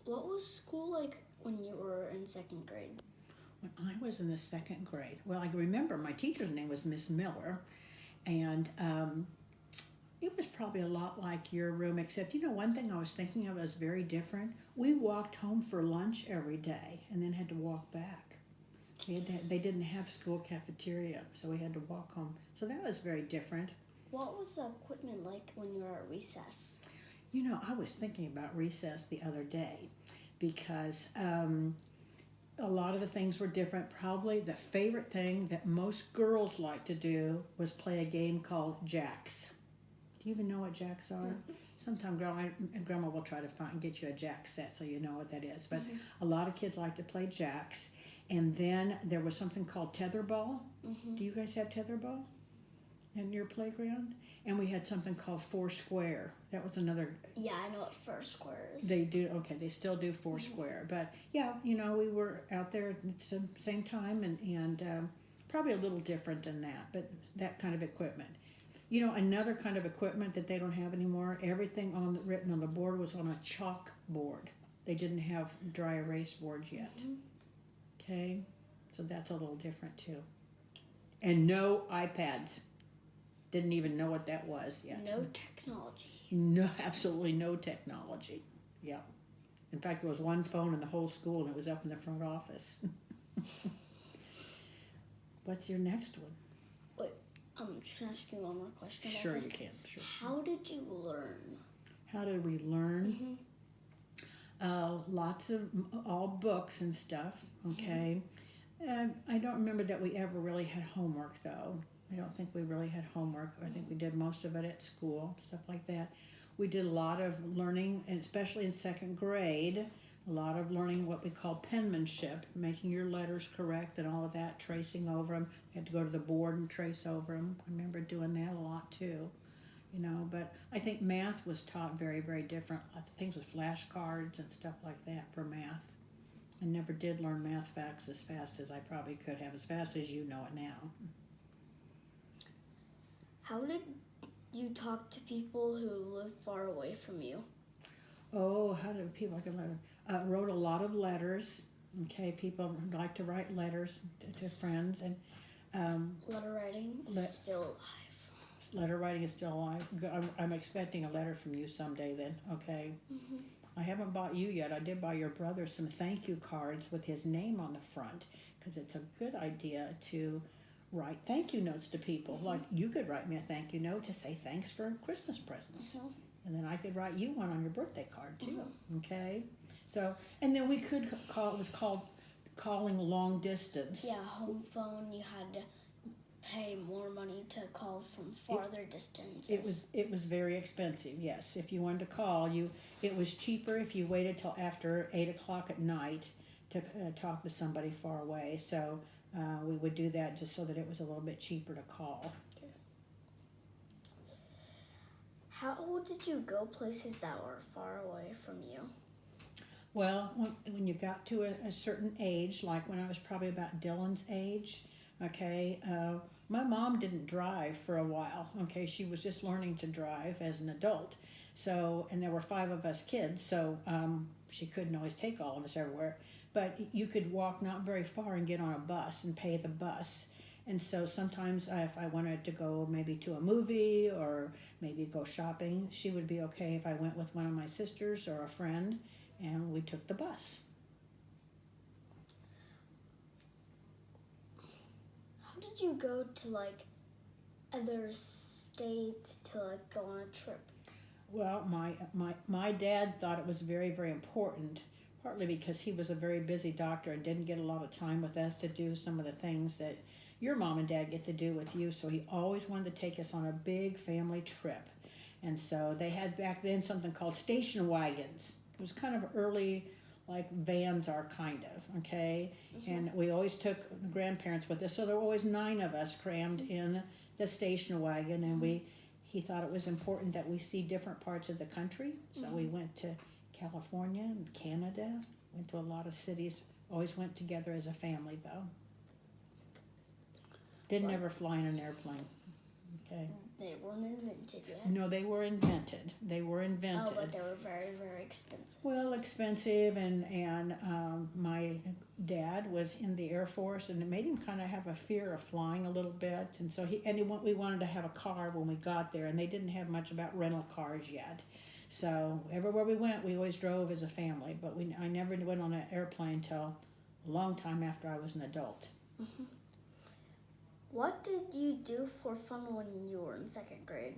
What was school like when you were in second grade? When I was in the second grade, well, I remember my teacher's name was Miss Miller, and it was probably a lot like your room, except one thing I was thinking of was very different. We walked home for lunch every day, and then had to walk back. They didn't have school cafeteria, so we had to walk home. So that was very different. What was the equipment like when you were at recess? I was thinking about recess the other day because a lot of the things were different. Probably the favorite thing that most girls like to do was play a game called jacks. Do you even know what jacks are? Mm-hmm. Sometime grandma will try to get you a jack set so you know what that is. But a lot of kids like to play jacks. And then there was something called tetherball. Mm-hmm. Do you guys have tetherball in your playground? And we had something called four square. That was another. Yeah, I know what first square is. They do, okay, they still do four square. But yeah, we were out there at the same time and probably a little different than that, but that kind of equipment. Another kind of equipment that they don't have anymore, everything written on the board was on a chalkboard. They didn't have dry erase boards yet. Mm-hmm. Okay, so that's a little different too. And no iPads. Didn't even know what that was yet. No technology. No, absolutely no technology. Yeah. In fact, there was one phone in the whole school, and it was up in the front office. What's your next one? Wait, just gonna ask you one more question about Sure, this. you can. Sure. How did you learn? How did we learn? Mm-hmm. Lots of all books and stuff. Okay. I don't remember that we ever really had homework, though. I don't think we really had homework. I think we did most of it at school, stuff like that. We did a lot of learning, and especially in second grade, a lot of learning what we call penmanship, making your letters correct and all of that, tracing over them. We had to go to the board and trace over them. I remember doing that a lot too. But I think math was taught very, very different. Lots of things with flashcards and stuff like that for math. I never did learn math facts as fast as I probably could have, as fast as you know it now. How did you talk to people who live far away from you? Oh, how did people wrote a lot of letters. Okay, people like to write letters to friends, and letter writing is still alive. Letter writing is still alive. I'm expecting a letter from you someday. Then, okay. Mm-hmm. I haven't bought you yet. I did buy your brother some thank you cards with his name on the front because it's a good idea to write thank you notes to people. Mm-hmm. Like you could write me a thank you note to say thanks for Christmas presents. Mm-hmm. And then I could write you one on your birthday card too. Mm-hmm. Okay? So, and then we could call, it was called calling long distance. Yeah, home phone, you had to pay more money to call from farther distances. It was very expensive, yes. If you wanted to call, it was cheaper if you waited till after 8 o'clock at night to talk to somebody far away. So we would do that just so that it was a little bit cheaper to call. How did you go places that were far away from you? Well, when you got to a certain age, like when I was probably about Dylan's age, okay, my mom didn't drive for a while, okay? She was just learning to drive as an adult. So, and there were 5 of us kids, so she couldn't always take all of us everywhere. But you could walk not very far and get on a bus and pay the bus. And so sometimes if I wanted to go maybe to a movie or maybe go shopping, she would be okay if I went with one of my sisters or a friend and we took the bus. How did you go to other states to go on a trip? Well, my dad thought it was very, very important, partly because he was a very busy doctor and didn't get a lot of time with us to do some of the things that your mom and dad get to do with you. So he always wanted to take us on a big family trip. And so they had back then something called station wagons. It was kind of early, like vans are kind of, okay? Mm-hmm. And we always took the grandparents with us. So there were always 9 of us crammed in the station wagon. And he thought it was important that we see different parts of the country. So we went to California and Canada, went to a lot of cities, always went together as a family though. Didn't ever fly in an airplane, okay? They weren't invented yet. No, they were invented. They were invented. Oh, but they were very, very expensive. Well, expensive, and my dad was in the Air Force, and it made him kind of have a fear of flying a little bit, and so we wanted to have a car when we got there, and they didn't have much about rental cars yet. So everywhere we went, we always drove as a family, but I never went on an airplane till a long time after I was an adult. Mm-hmm. What did you do for fun when you were in 2nd grade?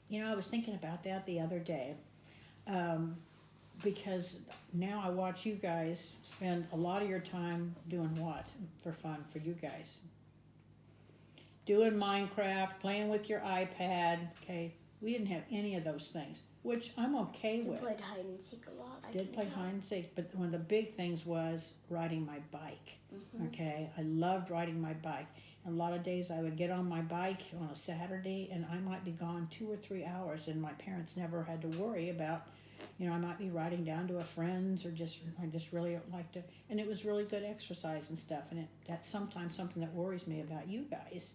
You know, I was thinking about that the other day, because now I watch you guys spend a lot of your time doing what for fun for you guys? Doing Minecraft, playing with your iPad. Okay, we didn't have any of those things, which I'm okay with. You played hide and seek a lot. I did play hide and seek, but one of the big things was riding my bike. Mm-hmm. Okay, I loved riding my bike. And a lot of days I would get on my bike on a Saturday, and I might be gone 2 or 3 hours, and my parents never had to worry about, you know, I might be riding down to a friend's, or I just really like to, and it was really good exercise and stuff. And that's sometimes something that worries me about you guys,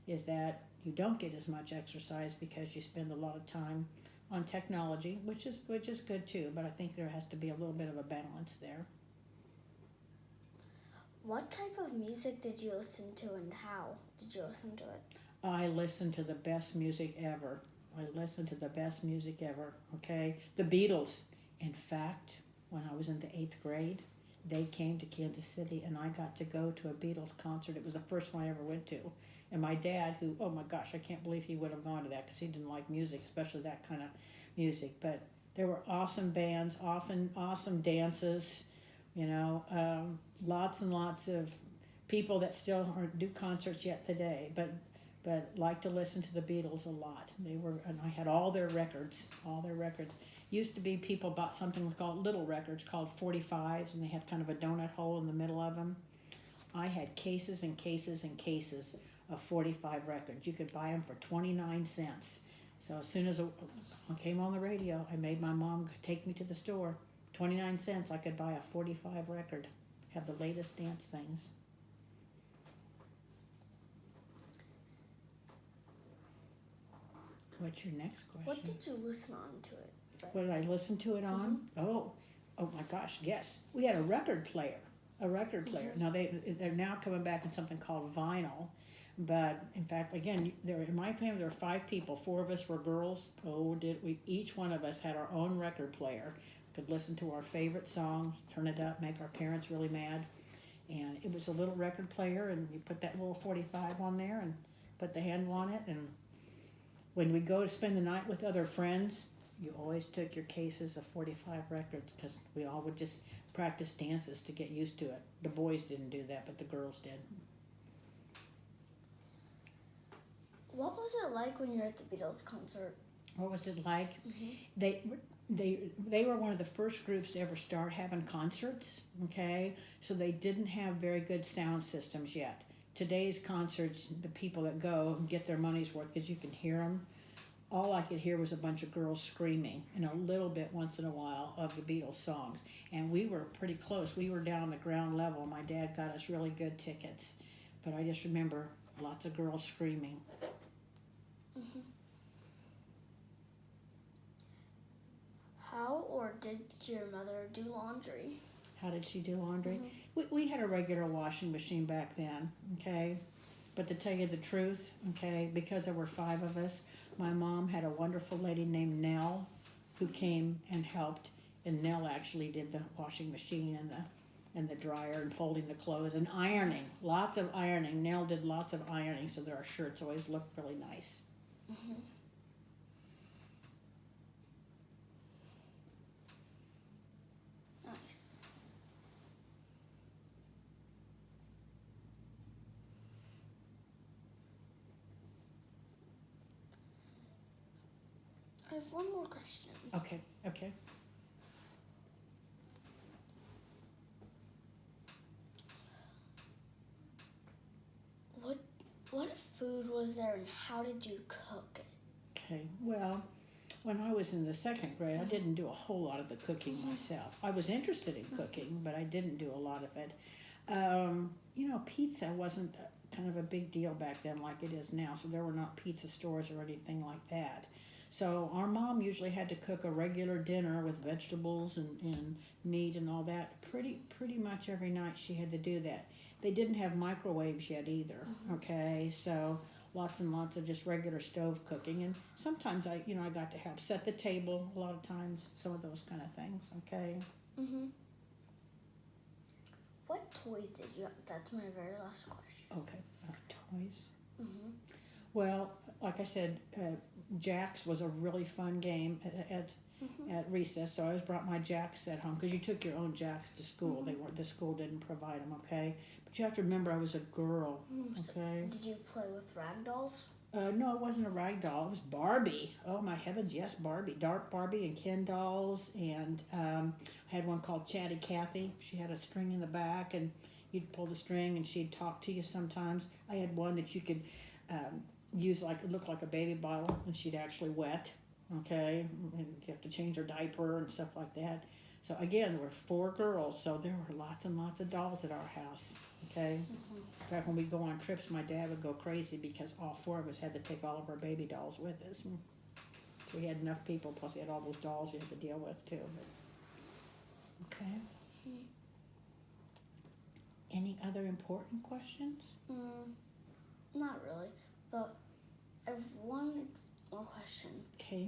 is that you don't get as much exercise because you spend a lot of time on technology, which is good too. But I think there has to be a little bit of a balance there. What type of music did you listen to, and how did you listen to it? I listened to the best music ever. Okay? The Beatles. In fact, when I was in the 8th grade, they came to Kansas City, and I got to go to a Beatles concert. It was the first one I ever went to. And my dad, who, oh my gosh, I can't believe he would have gone to that because he didn't like music, especially that kind of music. But there were awesome bands, often awesome dances. You know, lots and lots of people that still do concerts yet today, but like to listen to the Beatles a lot. And I had all their records. Used to be people bought something called little records called 45s, and they had kind of a donut hole in the middle of them. I had cases and cases and cases of 45 records. You could buy them for 29 cents. So as soon as I came on the radio, I made my mom take me to the store. 29 cents, I could buy a 45 record, have the latest dance things. What's your next question? What did you listen on to it? What did I listen to it on? Mm-hmm. Oh my gosh, yes. We had a record player. Mm-hmm. Now they're now coming back in something called vinyl. But in fact, again, in my family there were 5 people. 4 of us were girls. Each one of us had our own record player. Could listen to our favorite songs, turn it up, make our parents really mad. And it was a little record player, and you put that little 45 on there and put the handle on it. And when we go to spend the night with other friends, you always took your cases of 45 records, because we all would just practice dances to get used to it. The boys didn't do that, but the girls did. What was it like when you were at the Beatles concert? What was it like? Mm-hmm. They were one of the first groups to ever start having concerts, okay? So they didn't have very good sound systems yet. Today's concerts, the people that go get their money's worth because you can hear them. All I could hear was a bunch of girls screaming and a little bit once in a while of the Beatles songs. And we were pretty close. We were down on the ground level. My dad got us really good tickets. But I just remember lots of girls screaming. Mm-hmm. How or did your mother do laundry? How did she do laundry? Mm-hmm. We had a regular washing machine back then, okay? But to tell you the truth, okay, because there were 5 of us, my mom had a wonderful lady named Nell who came and helped, and Nell actually did the washing machine and the dryer and folding the clothes and ironing. Lots of ironing. Nell did lots of ironing, so that our shirts always looked really nice. Mm-hmm. Nice. I have one more question. Okay. What food was there and how did you cook it? Okay, well, when I was in the 2nd grade, I didn't do a whole lot of the cooking myself. I was interested in cooking, but I didn't do a lot of it. Pizza wasn't kind of a big deal back then, like it is now. So there were not pizza stores or anything like that. So our mom usually had to cook a regular dinner with vegetables and meat and all that. Pretty much every night she had to do that. They didn't have microwaves yet either. Okay, so lots and lots of just regular stove cooking, and sometimes I got to help set the table a lot of times, some of those kind of things. Okay. What toys did you have? That's my very last question. Okay, toys. Well, like I said, Jacks was a really fun game at recess. So I always brought my Jacks set home because you took your own Jacks to school. The school didn't provide them. Okay, but you have to remember I was a girl. Okay. So did you play with rag dolls? No, it wasn't a rag doll. It was Barbie. Oh my heavens, yes, Barbie. Dark Barbie and Ken dolls, and I had one called Chatty Cathy. She had a string in the back, and you'd pull the string, and she'd talk to you sometimes. I had one that you could use it looked like a baby bottle, and she'd actually wet. Okay, and you have to change her diaper and stuff like that. So again, there were 4 girls, so there were lots and lots of dolls at our house. Okay. In fact, when we go on trips, my dad would go crazy because all 4 of us had to take all of our baby dolls with us. So he had enough people, plus he had all those dolls he had to deal with too. But, okay. Any other important questions? Not really, but I have one more question. Okay.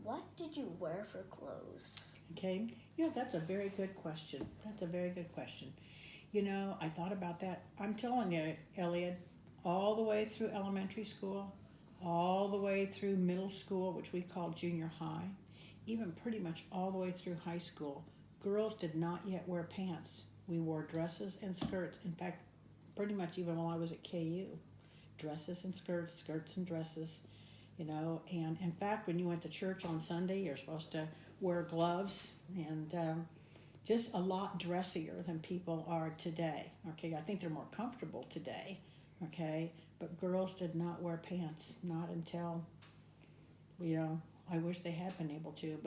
What did you wear for clothes? Okay. That's a very good question. I thought about that. I'm telling you, Elliott, all the way through elementary school, all the way through middle school, which we call junior high, even pretty much all the way through high school, girls did not yet wear pants. We wore dresses and skirts. In fact, pretty much even while I was at KU, dresses and skirts, skirts and dresses, and in fact, when you went to church on Sunday, you're supposed to wear gloves and just a lot dressier than people are today. Okay, I think they're more comfortable today. Okay, but girls did not wear pants, not until, I wish they had been able to,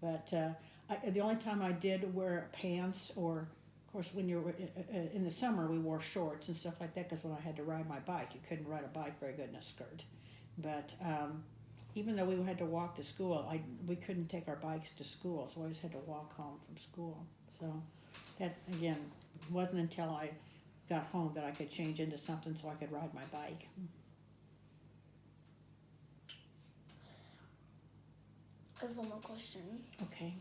but the only time I did wear pants, or of course when you were in the summer we wore shorts and stuff like that, because when I had to ride my bike, you couldn't ride a bike very good in a skirt. But even though we had to walk to school, we couldn't take our bikes to school, so I always had to walk home from school. So that, again, wasn't until I got home that I could change into something so I could ride my bike. I have one more question. Okay.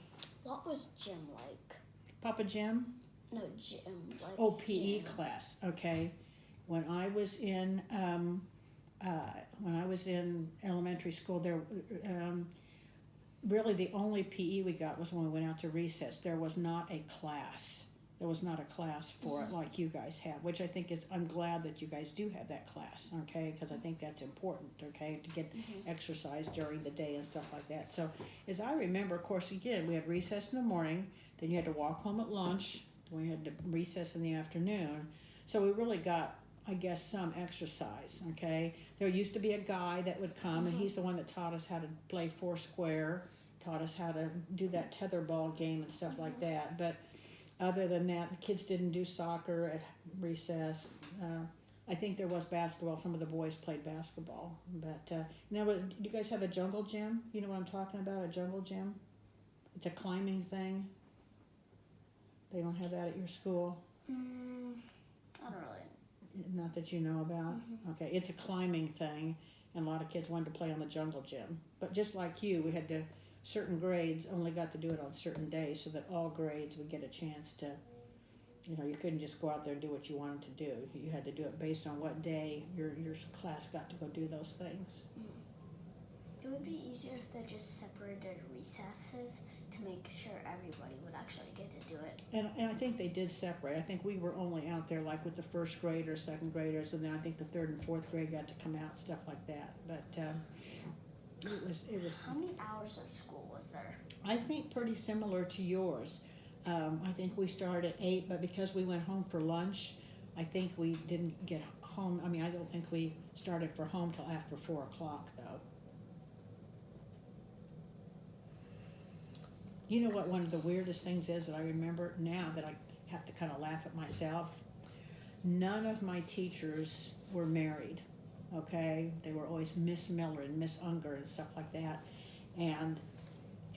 What was gym like? Papa Jim? No, gym. PE class. Okay. When I was in elementary school, there really the only PE we got was when we went out to recess. There was not a class. There was not a class for it like you guys have, which I think I'm glad that you guys do have that class, okay, because I think that's important, okay, to get exercise during the day and stuff like that. So as I remember, of course, again, we had recess in the morning, then you had to walk home at lunch, then we had to recess in the afternoon. So we really got, I guess, some exercise, okay. There used to be a guy that would come, and he's the one that taught us how to play Foursquare, taught us how to do that tetherball game and stuff like that. But other than that, the kids didn't do soccer at recess. I think there was basketball. Some of the boys played basketball. But now, do you guys have a jungle gym? You know what I'm talking about, a jungle gym? It's a climbing thing. They don't have that at your school? I don't really. Not that you know about? Okay, it's a climbing thing, and a lot of kids wanted to play on the jungle gym. But just like you, we had to, certain grades only got to do it on certain days, so that all grades would get a chance to, you couldn't just go out there and do what you wanted to do. You had to do it based on what day your class got to go do those things. It would be easier if they just separated recesses to make sure everybody would actually get to do it. And I think they did separate. I think we were only out there like with the first graders, second graders, and then I think the third and fourth grade got to come out, stuff like that. But it was. How many hours of school was there? I think pretty similar to yours. I think we started at 8, but because we went home for lunch, I think we didn't get home. I don't think we started for home till after 4 o'clock, though. You know what one of the weirdest things is that I remember now that I have to kind of laugh at myself? None of my teachers were married, okay? They were always Miss Miller and Miss Unger and stuff like that. And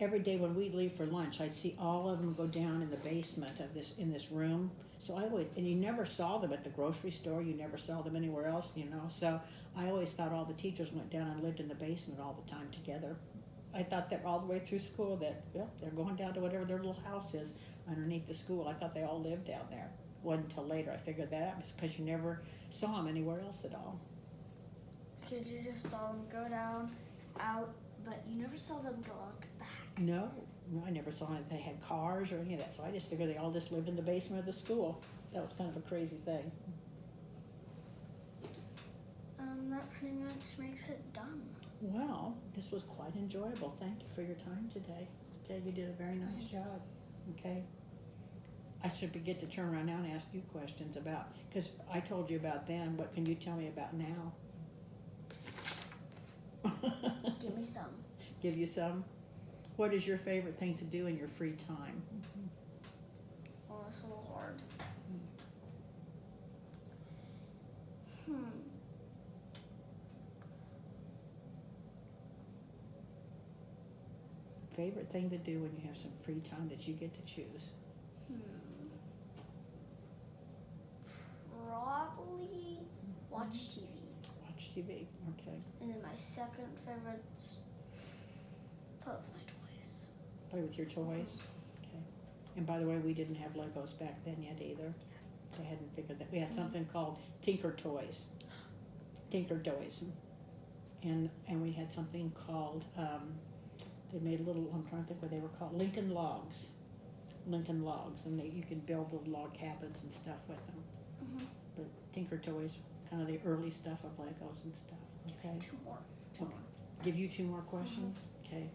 every day when we'd leave for lunch, I'd see all of them go down in the basement of in this room. So I would, and you never saw them at the grocery store, you never saw them anywhere else, you know. So I always thought all the teachers went down and lived in the basement all the time together. I thought that all the way through school that, well, they're going down to whatever their little house is underneath the school. I thought they all lived down there. Wasn't until later I figured that out. It's because you never saw them anywhere else at all. Because you just saw them go down, out, but you never saw them go out back. No, I never saw if they had cars or any of that. So I just figured they all just lived in the basement of the school. That was kind of a crazy thing. That pretty much makes it done. Well, this was quite enjoyable. Thank you for your time today. Okay, you did a very nice job. Okay. I should get to turn around now and ask you questions about, because I told you about them. What can you tell me about now? Give me some. Give you some? What is your favorite thing to do in your free time? Oh, that's a little hard. Favorite thing to do when you have some free time that you get to choose? Probably watch TV. Watch TV, okay. And then my second favorite's play with my toys. Play with your toys? Okay. And by the way, we didn't have Legos back then yet either. I hadn't figured that. We had something called Tinker Toys. Tinker Toys. And we had something called, they made little, I'm trying to think what they were called, Lincoln Logs. Lincoln Logs. And you could build little log cabins and stuff with them. But Tinker Toys, kind of the early stuff of Legos and stuff. Okay. Two more. Okay. Give you two more questions? Okay.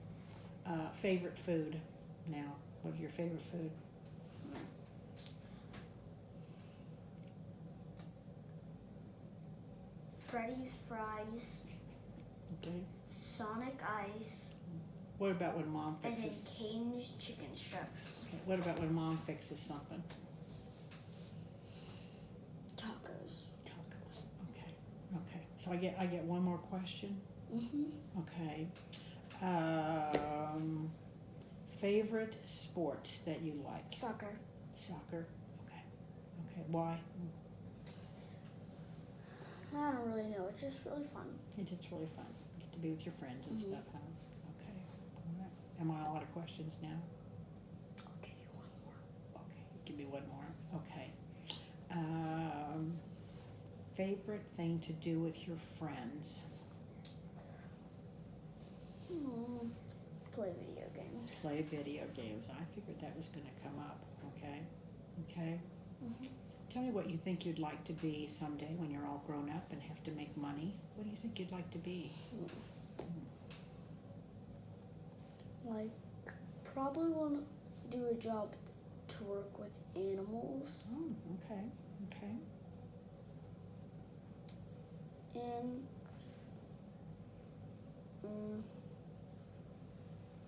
Favorite food now? What's your favorite food? Freddy's fries. Okay. Sonic Ice. What about when Mom And then fixes? Cane's chicken strips. Okay. What about when Mom fixes something? Tacos. Tacos. Okay. Okay. So I get one more question. Okay. Favorite sports that you like? Soccer. Soccer. Okay. Okay. Why? I don't really know. It's just really fun. It's really fun. You get to be with your friends and stuff, huh? Okay. All right. Am I all out of questions now? I'll give you one more. Okay. Give me one more. Okay. Favorite thing to do with your friends? Play video games. Play video games. I figured that was going to come up. Okay. Okay. Tell me what you think you'd like to be someday when you're all grown up and have to make money. What do you think you'd like to be? Like, probably want to do a job to work with animals. Oh, okay. Okay. And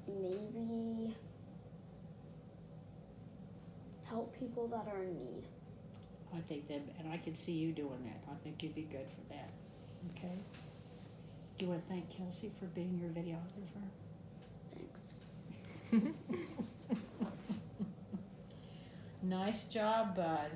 maybe help people that are in need. I think that, and I could see you doing that. I think you'd be good for that. Okay. Do you want to thank Kelsey for being your videographer? Thanks. Nice job, bud.